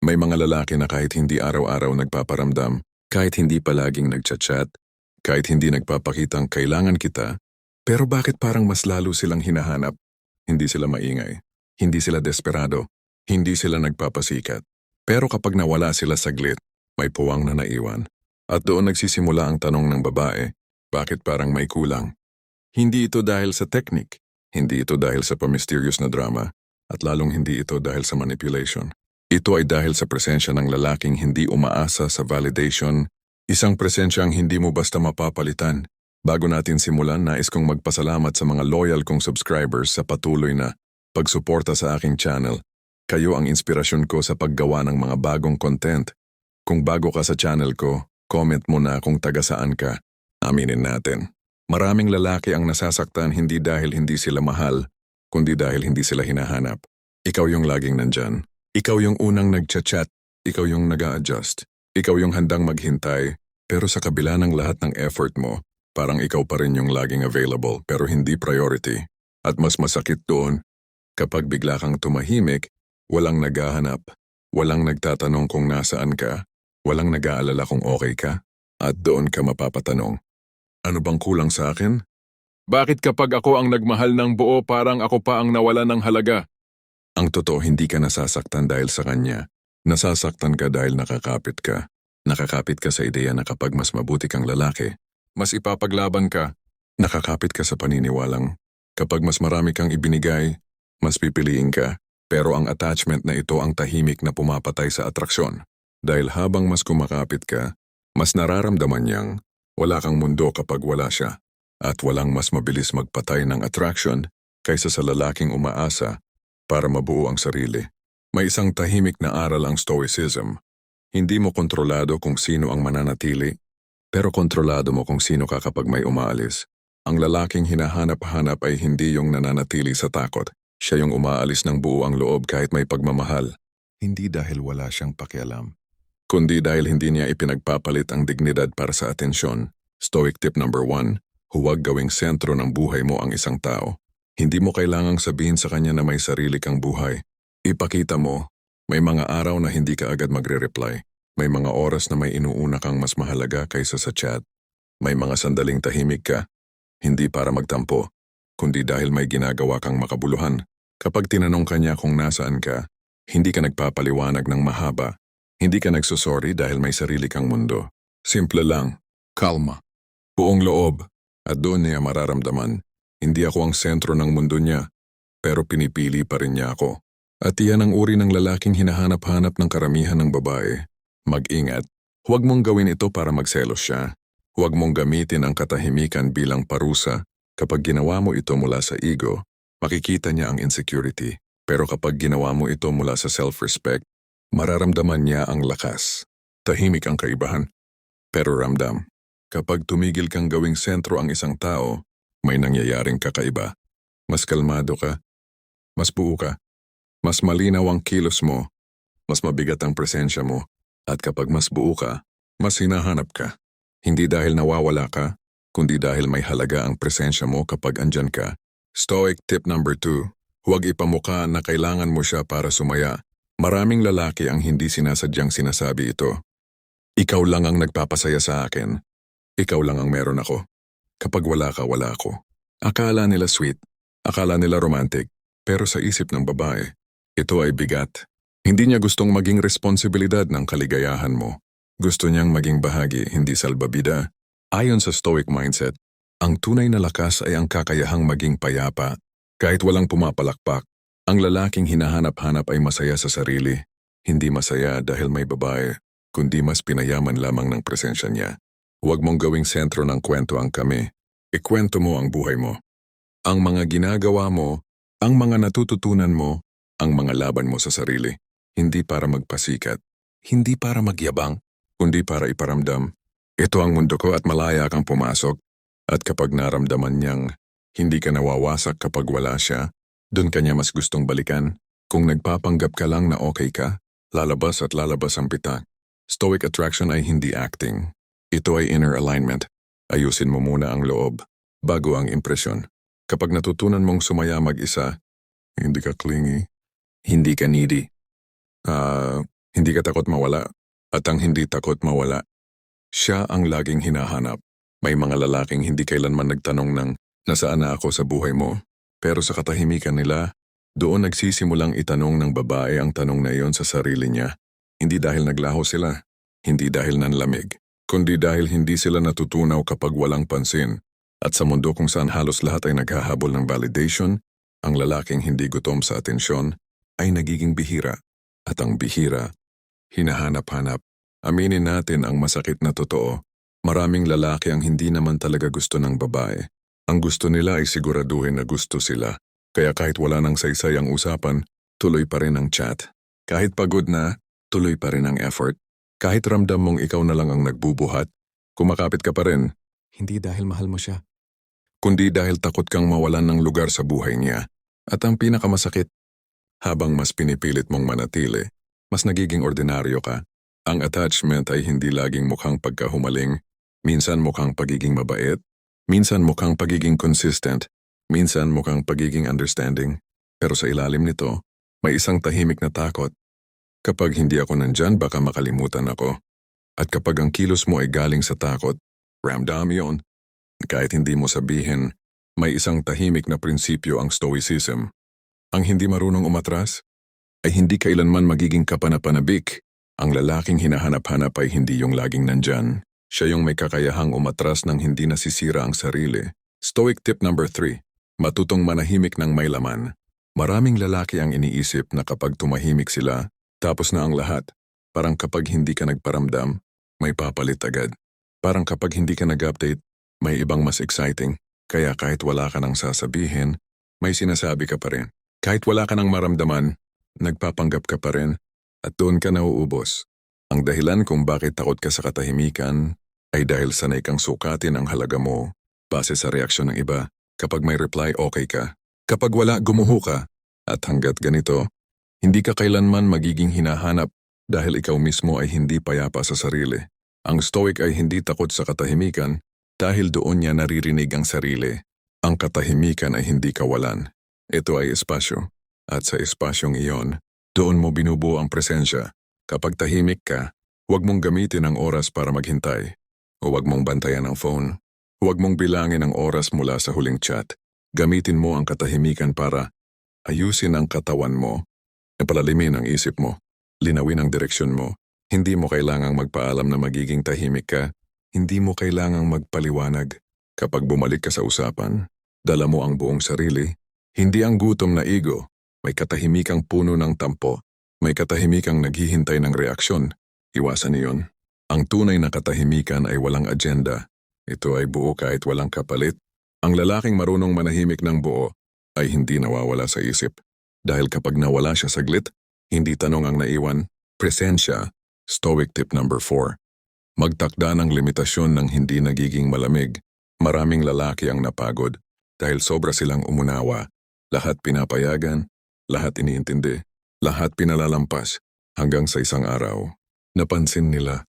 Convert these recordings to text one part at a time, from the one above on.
May mga lalaki na kahit hindi araw-araw nagpaparamdam, kahit hindi palaging nagchat-chat, kahit hindi nagpapakitang kailangan kita, pero bakit parang mas lalo silang hinahanap? Hindi sila maingay, hindi sila desperado, hindi sila nagpapasikat. Pero kapag nawala sila saglit, may puwang na naiwan. At doon nagsisimula ang tanong ng babae, bakit parang may kulang? Hindi ito dahil sa technique, hindi ito dahil sa pa-mysterious na drama, at lalong hindi ito dahil sa manipulation. Ito ay dahil sa presensya ng lalaking hindi umaasa sa validation, isang presensyang hindi mo basta mapapalitan. Bago natin simulan, nais kong magpasalamat sa mga loyal kong subscribers sa patuloy na pagsuporta sa aking channel. Kayo ang inspirasyon ko sa paggawa ng mga bagong content. Kung bago ka sa channel ko, comment mo na kung taga saan ka. Aminin natin. Maraming lalaki ang nasasaktan hindi dahil hindi sila mahal, kundi dahil hindi sila hinahanap. Ikaw yung laging nandyan. Ikaw yung unang nagchat-chat. Ikaw yung nag-a-adjust. Ikaw yung handang maghintay. Pero sa kabila ng lahat ng effort mo, parang ikaw pa rin yung laging available pero hindi priority. At mas masakit doon, kapag bigla kang tumahimik, walang naghahanap, walang nagtatanong kung nasaan ka, walang nag-aalala kung okay ka, at doon ka mapapatanong. Ano bang kulang sa akin? Bakit kapag ako ang nagmahal ng buo parang ako pa ang nawala ng halaga? Ang totoo, hindi ka nasasaktan dahil sa kanya. Nasasaktan ka dahil nakakapit ka. Nakakapit ka sa ideya na kapag mas mabuti kang lalaki, mas ipapaglaban ka. Nakakapit ka sa paniniwalang kapag mas marami kang ibinigay, mas pipiliin ka. Pero ang attachment na ito ang tahimik na pumapatay sa atraksyon. Dahil habang mas kumakapit ka, mas nararamdaman niyang wala kang mundo kapag wala siya. At walang mas mabilis magpatay ng attraction kaysa sa lalaking umaasa para mabuo ang sarili. May isang tahimik na aral ang Stoicism. Hindi mo kontrolado kung sino ang mananatili, pero kontrolado mo kung sino ka kapag may umaalis. Ang lalaking hinahanap-hanap ay hindi yung nananatili sa takot. Siya yung umaalis ng buo ang loob kahit may pagmamahal. Hindi dahil wala siyang pakialam, kundi dahil hindi niya ipinagpapalit ang dignidad para sa atensyon. Stoic tip number 1, huwag gawing sentro ng buhay mo ang isang tao. Hindi mo kailangang sabihin sa kanya na may sarili kang buhay. Ipakita mo, may mga araw na hindi ka agad magre-reply. May mga oras na may inuuna kang mas mahalaga kaysa sa chat. May mga sandaling tahimik ka, hindi para magtampo, kundi dahil may ginagawa kang makabuluhan. Kapag tinanong kanya kung nasaan ka, hindi ka nagpapaliwanag ng mahaba. Hindi ka nagsusorry dahil may sarili kang mundo. Simple lang, kalma, buong loob, at doon niya mararamdaman. Hindi ako ang sentro ng mundo niya, pero pinipili pa rin niya ako. At iyan ang uri ng lalaking hinahanap-hanap ng karamihan ng babae. Mag-ingat, huwag mong gawin ito para magselos siya. Huwag mong gamitin ang katahimikan bilang parusa. Kapag ginawa mo ito mula sa ego, makikita niya ang insecurity. Pero kapag ginawa mo ito mula sa self-respect, mararamdaman niya ang lakas. Tahimik ang kaibahan, pero ramdam. Kapag tumigil kang gawing sentro ang isang tao, may nangyayaring kakaiba. Mas kalmado ka, mas buo ka, mas malinaw ang kilos mo, mas mabigat ang presensya mo, at kapag mas buo ka, mas hinahanap ka. Hindi dahil nawawala ka, kundi dahil may halaga ang presensya mo kapag andyan ka. Stoic tip number 2, huwag ipamukha na kailangan mo siya para sumaya. Maraming lalaki ang hindi sinasadyang sinasabi ito. Ikaw lang ang nagpapasaya sa akin. Ikaw lang ang meron ako. Kapag wala ka, wala ako. Akala nila sweet, akala nila romantic, pero sa isip ng babae, ito ay bigat. Hindi niya gustong maging responsibilidad ng kaligayahan mo. Gusto niyang maging bahagi, hindi salbabida. Ayon sa Stoic mindset, ang tunay na lakas ay ang kakayahang maging payapa. Kahit walang pumapalakpak, ang lalaking hinahanap-hanap ay masaya sa sarili. Hindi masaya dahil may babae, kundi mas pinayaman lamang ng presensya niya. Huwag mong gawing sentro ng kwento ang kami. Ikwento mo ang buhay mo. Ang mga ginagawa mo, ang mga natututunan mo, ang mga laban mo sa sarili. Hindi para magpasikat, hindi para magyabang, kundi para iparamdam. Ito ang mundo ko at malaya kang pumasok. At kapag naramdaman niyang hindi ka nawawasak kapag wala siya, doon ka niya mas gustong balikan. Kung nagpapanggap ka lang na okay ka, lalabas at lalabas ang pitak. Stoic attraction ay hindi acting. Ito ay inner alignment. Ayusin mo muna ang loob, bago ang impresyon. Kapag natutunan mong sumaya mag-isa, hindi ka clingy, hindi ka needy, Hindi ka takot mawala. At ang hindi takot mawala, siya ang laging hinahanap. May mga lalaking hindi kailanman nagtanong ng nasaan na ako sa buhay mo. Pero sa katahimikan nila, doon nagsisimulang itanong ng babae ang tanong na iyon sa sarili niya. Hindi dahil naglaho sila, hindi dahil nanlamig, kundi dahil hindi sila natutunaw kapag walang pansin. At sa mundo kung saan halos lahat ay naghahabol ng validation, ang lalaking hindi gutom sa atensyon ay nagiging bihira. At ang bihira, hinahanap-hanap. Aminin natin ang masakit na totoo. Maraming lalaki ang hindi naman talaga gusto ng babae. Ang gusto nila ay siguraduhin na gusto sila. Kaya kahit wala nang saysay ang usapan, tuloy pa rin ang chat. Kahit pagod na, tuloy pa rin ang effort. Kahit ramdam mong ikaw na lang ang nagbubuhat, kumakapit ka pa rin. Hindi dahil mahal mo siya, kundi dahil takot kang mawalan ng lugar sa buhay niya. At ang pinakamasakit, habang mas pinipilit mong manatili, mas nagiging ordinaryo ka. Ang attachment ay hindi laging mukhang pagkahumaling, minsan mukhang pagiging mabait, minsan mukhang pagiging consistent, minsan mukhang pagiging understanding. Pero sa ilalim nito, may isang tahimik na takot. Kapag hindi ako nandyan, baka makalimutan ako. At kapag ang kilos mo ay galing sa takot, ramdam yon. Kahit hindi mo sabihin, may isang tahimik na prinsipyo ang stoicism. Ang hindi marunong umatras ay hindi kailanman magiging kapanapanabik. Ang lalaking hinahanap-hanap ay hindi yung laging nandyan. Siya yung may kakayahang umatras nang hindi nasisira ang sarili. Stoic tip number 3. Matutong manahimik ng may laman. Maraming lalaki ang iniisip na kapag tumahimik sila, tapos na ang lahat. Parang kapag hindi ka nagparamdam, may papalit agad. Parang kapag hindi ka nag-update, may ibang mas exciting. Kaya kahit wala ka nang sasabihin, may sinasabi ka pa rin. Kahit wala ka nang maramdaman, nagpapanggap ka pa rin. At doon ka nauubos. Ang dahilan kung bakit takot ka sa katahimikan ay dahil sanay kang sukatin ang halaga mo base sa reaksyon ng iba. Kapag may reply, okay ka. Kapag wala, gumuho ka. At hanggat ganito, hindi ka kailanman magiging hinahanap dahil ikaw mismo ay hindi payapa sa sarili. Ang stoic ay hindi takot sa katahimikan dahil doon niya naririnig ang sarili. Ang katahimikan ay hindi kawalan. Ito ay espasyo. At sa espasyong iyon, doon mo binubuo ang presensya. Kapag tahimik ka, huwag mong gamitin ang oras para maghintay. O huwag mong bantayan ang phone. Huwag mong bilangin ang oras mula sa huling chat. Gamitin mo ang katahimikan para ayusin ang katawan mo, napalalimin ang isip mo, linawin ang direksyon mo. Hindi mo kailangang magpaalam na magiging tahimik ka. Hindi mo kailangang magpaliwanag. Kapag bumalik ka sa usapan, dala mo ang buong sarili. Hindi ang gutom na ego. May katahimikang puno ng tampo. May katahimikang naghihintay ng reaksyon. Iwasan niyon. Ang tunay na katahimikan ay walang agenda. Ito ay buo kahit walang kapalit. Ang lalaking marunong manahimik ng buo ay hindi nawawala sa isip. Dahil kapag nawala siya saglit, hindi tanong ang naiwan, presensya. Stoic tip number 4. Magtakda ng limitasyon ng hindi nagiging malamig. Maraming lalaki ang napagod dahil sobra silang umunawa. Lahat pinapayagan. Lahat iniintindi, lahat pinalalampas, hanggang sa isang araw. Napansin nila,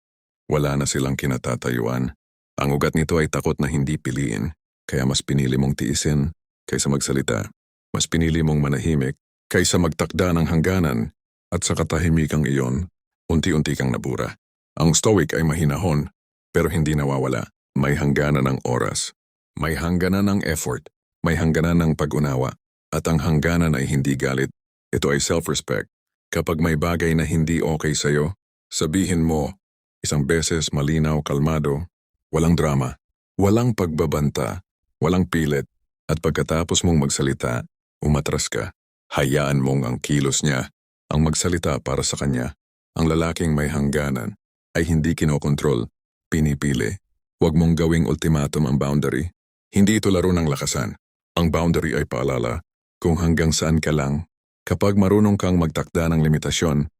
wala na silang kinatatayuan. Ang ugat nito ay takot na hindi piliin, kaya mas pinili mong tiisin kaysa magsalita. Mas pinili mong manahimik kaysa magtakda ng hangganan. At sa katahimikang iyon, unti-unti kang nabura. Ang stoic ay mahinahon, pero hindi nawawala. May hangganan ng oras, may hangganan ng effort, may hangganan ng pag-unawa. At ang hangganan ay hindi galit. Ito ay self-respect. Kapag may bagay na hindi okay sa'yo, sabihin mo, isang beses malinaw, kalmado, walang drama, walang pagbabanta, walang pilit. At pagkatapos mong magsalita, umatras ka. Hayaan mong ang kilos niya ang magsalita para sa kanya. Ang lalaking may hangganan ay hindi kinokontrol, pinipili. Huwag mong gawing ultimatum ang boundary. Hindi ito laro ng lakasan. Ang boundary ay paalala kung hanggang saan ka lang. Kapag marunong kang magtakda ng limitasyon,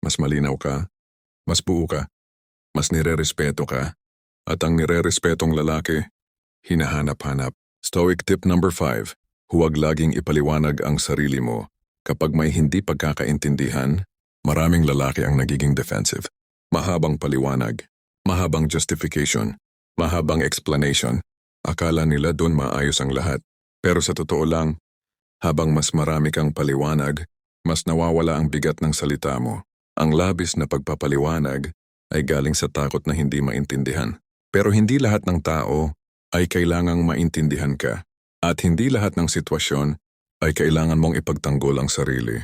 mas malinaw ka, mas buo ka, mas nirerespeto ka. At ang nirerespetong lalaki, hinahanap-hanap. Stoic tip number 5. Huwag laging ipaliwanag ang sarili mo. Kapag may hindi pagkakaintindihan, maraming lalaki ang nagiging defensive. Mahabang paliwanag, mahabang justification, mahabang explanation. Akala nila doon maayos ang lahat. Pero sa totoo lang, habang mas marami kang paliwanag, mas nawawala ang bigat ng salita mo. Ang labis na pagpapaliwanag ay galing sa takot na hindi maintindihan. Pero hindi lahat ng tao ay kailangang maintindihan ka. At hindi lahat ng sitwasyon ay kailangan mong ipagtanggol ang sarili.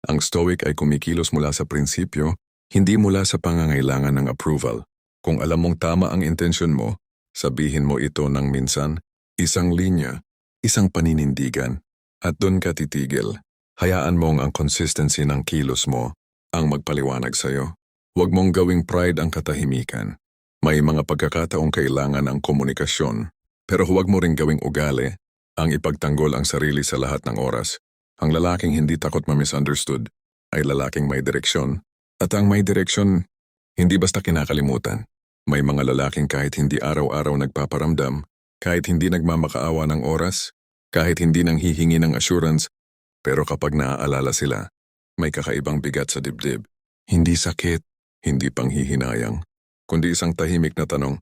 Ang Stoic ay kumikilos mula sa prinsipyo, hindi mula sa pangangailangan ng approval. Kung alam mong tama ang intensyon mo, sabihin mo ito ng minsan, isang linya, isang paninindigan, at doon ka titigil. Hayaan mong ang consistency ng kilos mo ang magpaliwanag sa'yo. Huwag mong gawing pride ang katahimikan. May mga pagkakataong kailangan ang komunikasyon, pero huwag mo ring gawing ugali ang ipagtanggol ang sarili sa lahat ng oras. Ang lalaking hindi takot ma-misunderstood ay lalaking may direksyon. At ang may direksyon, hindi basta kinakalimutan. May mga lalaking kahit hindi araw-araw nagpaparamdam, kahit hindi nagmamakaawa ng oras, kahit hindi nang hihingi ng assurance, pero kapag naaalala sila, may kakaibang bigat sa dibdib. Hindi sakit, hindi panghihinayang, kundi isang tahimik na tanong,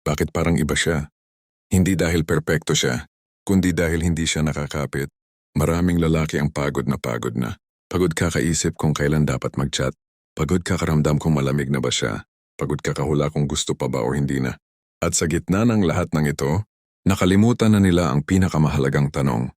bakit parang iba siya? Hindi dahil perpekto siya, kundi dahil hindi siya nakakapit. Maraming lalaki ang pagod na pagod na. Pagod ka kaisip kung kailan dapat mag-chat. Pagod ka karamdam kung malamig na ba siya. Pagod ka kahula kung gusto pa ba o hindi na. At sa gitna ng lahat ng ito, nakalimutan na nila ang pinakamahalagang tanong.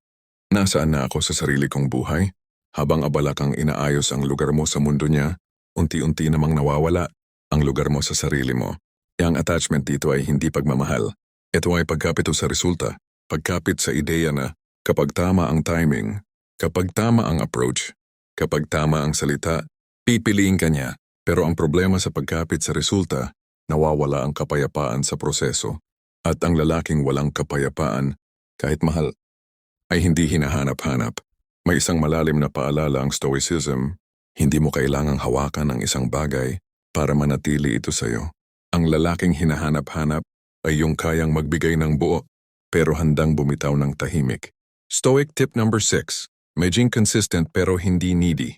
Nasaan na ako sa sarili kong buhay? Habang abala kang inaayos ang lugar mo sa mundo niya, unti-unti namang nawawala ang lugar mo sa sarili mo. Ang attachment dito ay hindi pagmamahal. Ito ay pagkapit sa resulta. Pagkapit sa ideya na kapag tama ang timing, kapag tama ang approach, kapag tama ang salita, pipiliin ka niya. Pero ang problema sa pagkapit sa resulta, nawawala ang kapayapaan sa proseso. At ang lalaking walang kapayapaan, kahit mahal, ay hindi hinahanap-hanap. May isang malalim na paalala ang Stoicism, hindi mo kailangang hawakan ang isang bagay para manatili ito sa'yo. Ang lalaking hinahanap-hanap ay yung kayang magbigay ng buo, pero handang bumitaw ng tahimik. Stoic tip number 6, maging consistent pero hindi needy.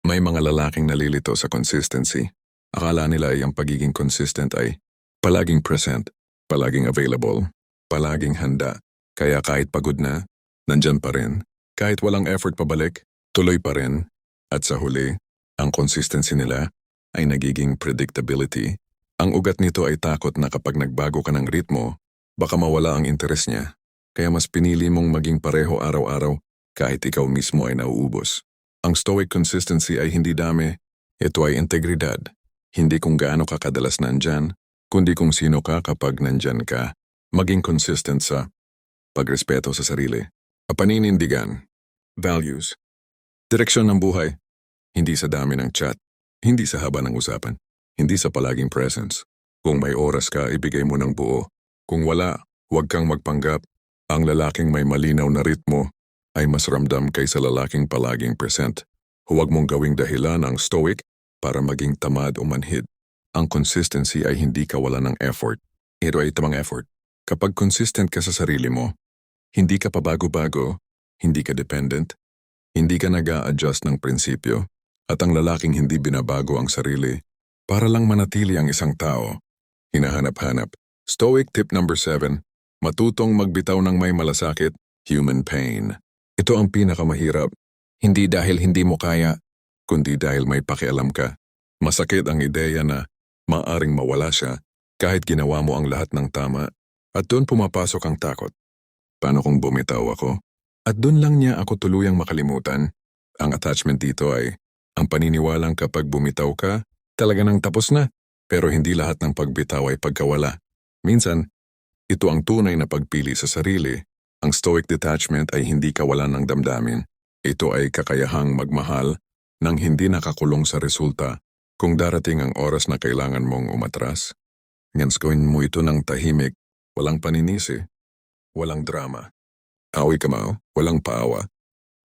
May mga lalaking nalilito sa consistency. Akala nila ay ang pagiging consistent ay palaging present, palaging available, palaging handa. Kaya kahit pagod na, nandyan pa rin. Kahit walang effort pabalik, tuloy pa rin. At sa huli, ang consistency nila ay nagiging predictability. Ang ugat nito ay takot na kapag nagbago ka ng ritmo, baka mawala ang interes niya. Kaya mas pinili mong maging pareho araw-araw kahit ikaw mismo ay nauubos. Ang Stoic consistency ay hindi dami, ito ay integridad. Hindi kung gaano ka kadalas nandyan, kundi kung sino ka kapag nandyan ka. Maging consistent sa pagrespeto sa sarili, paninindigan, values, direksyon ng buhay, hindi sa dami ng chat, hindi sa haba ng usapan, hindi sa palaging presence. Kung may oras ka, ibigay mo ng buo. Kung wala, huwag kang magpanggap. Ang lalaking may malinaw na ritmo ay mas ramdam kaysa lalaking palaging present. Huwag mong gawing dahilan ang Stoic para maging tamad o manhid. Ang consistency ay hindi kawalan ng effort. Ito ay tamang effort. Kapag consistent ka sa sarili mo, hindi ka pabago-bago, hindi ka dependent, hindi ka nag-a-adjust ng prinsipyo, at ang lalaking hindi binabago ang sarili para lang manatili ang isang tao. Hinahanap-hanap. Stoic tip number 7, matutong magbitaw ng may malasakit, human pain. Ito ang pinakamahirap. Hindi dahil hindi mo kaya, kundi dahil may pakialam ka. Masakit ang ideya na maaring mawala siya kahit ginawa mo ang lahat ng tama. At doon pumapasok ang takot. Paano kung bumitaw ako? At doon lang niya ako tuluyang makalimutan. Ang attachment dito ay ang paniniwalang kapag bumitaw ka, talaga nang tapos na. Pero hindi lahat ng pagbitaw ay pagkawala. Minsan, ito ang tunay na pagpili sa sarili. Ang Stoic detachment ay hindi kawalan ng damdamin. Ito ay kakayahang magmahal nang hindi nakakulong sa resulta. Kung darating ang oras na kailangan mong umatras, ngans gawin mo ito ng tahimik, walang paninisi, walang drama. Away kamao, walang paawa.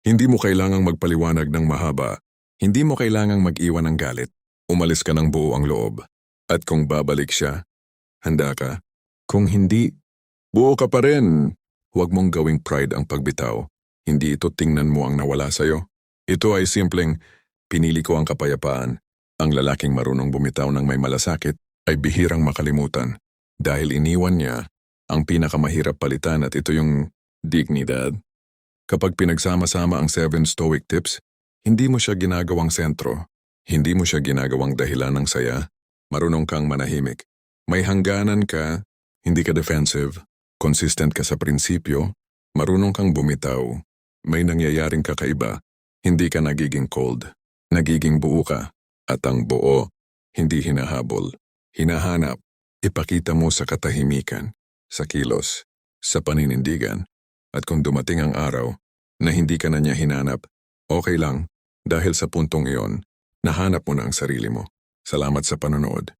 Hindi mo kailangang magpaliwanag ng mahaba. Hindi mo kailangang mag-iwan ng galit. Umalis ka ng buo ang loob. At kung babalik siya, handa ka. Kung hindi, buo ka pa rin. Huwag mong gawing pride ang pagbitaw. Hindi ito tingnan mo ang nawala sa'yo. Ito ay simpleng, pinili ko ang kapayapaan. Ang lalaking marunong bumitaw ng may malasakit ay bihirang makalimutan. Dahil iniwan niya ang pinakamahirap palitan at ito yung dignidad. Kapag pinagsama-sama ang 7 Stoic tips, hindi mo siya ginagawang sentro. Hindi mo siya ginagawang dahilan ng saya. Marunong kang manahimik. May hangganan ka, hindi ka defensive, consistent ka sa prinsipyo, marunong kang bumitaw. May nangyayaring kakaiba, hindi ka nagiging cold. Nagiging buo ka. At ang buo, hindi hinahabol. Hinahanap, ipakita mo sa katahimikan, sa kilos, sa paninindigan. At kung dumating ang araw na hindi ka na niya hinanap, okay lang dahil sa puntong iyon, nahanap mo na ang sarili mo. Salamat sa panonood.